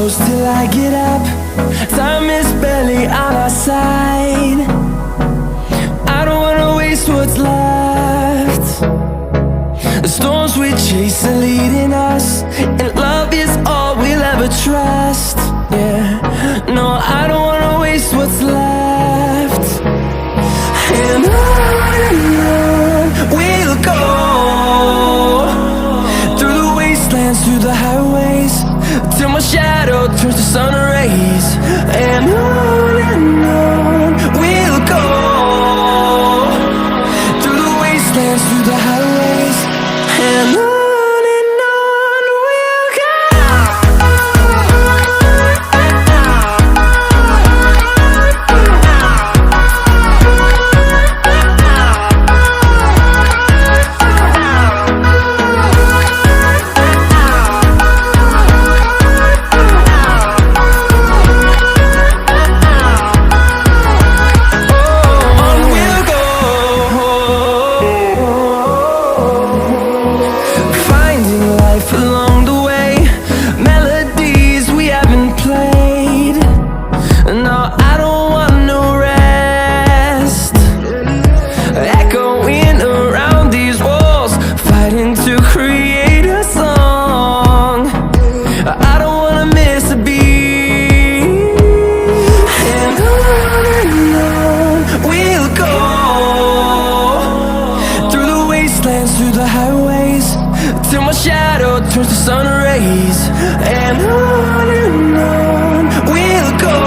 close till I get up. Time is barely on our side. I don't wanna waste what's left. The storms we chase are leading us, and love is all we'll ever trust. Yeah, no, I don't wanna waste what's left. And on we'll go, through the wastelands, through the highways, till my shadow turns to sun rays. And on we'll go, through the wastelands, through the highways, and on we'll go. Through the highways, till my shadow turns to sun rays. And on we'll go,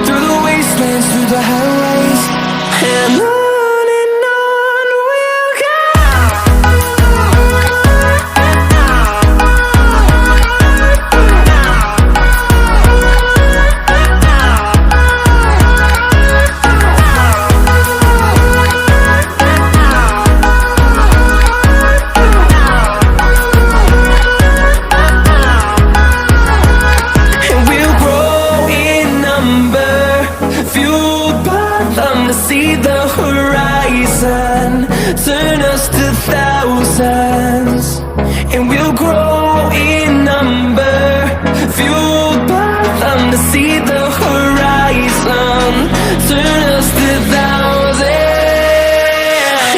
through the wastelands, through the highways, and on we'll go. See the horizon, turn us to thousands, and we'll grow in number, fueled by them. To see the horizon, turn us to thousands,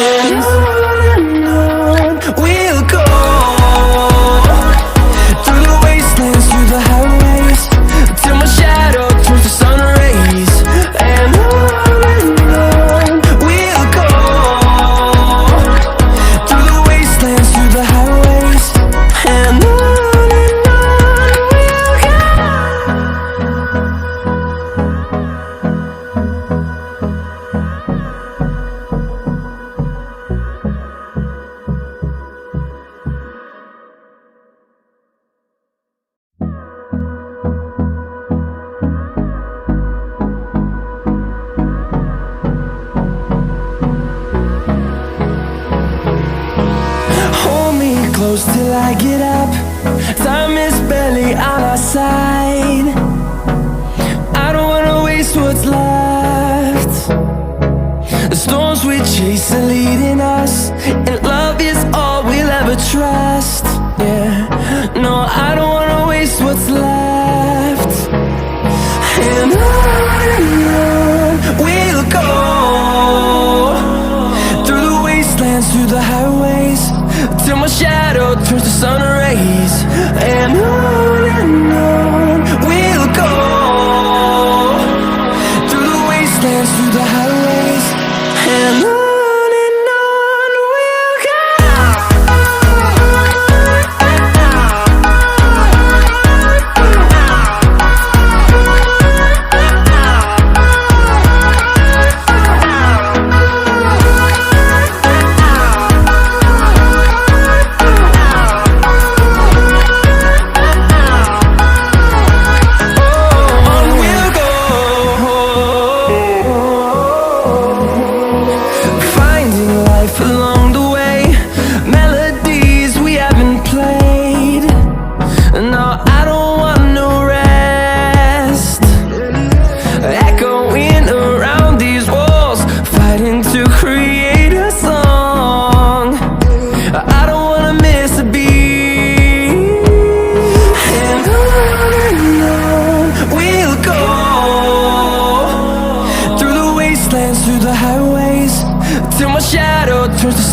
and on we'll go, through the wastelands, through the highways, till my shadow turns to sun rays. And close till I get up. Time is barely on our side. I don't wanna waste what's left. The storms we chase are leading us, and love is all we'll ever trust. Yeah, no, I don't wanna waste what's left. And on we'll go, through the wastelands, through the highways, till my shadow turns to sun rays. And on we'll go, through the wastelands, through the highways, and on we'll go.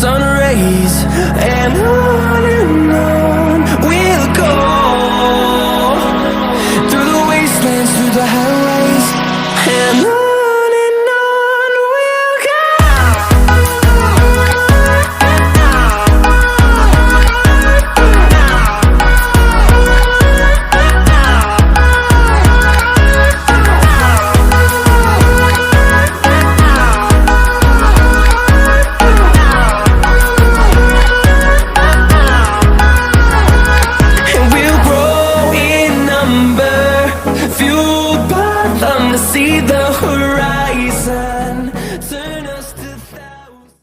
sun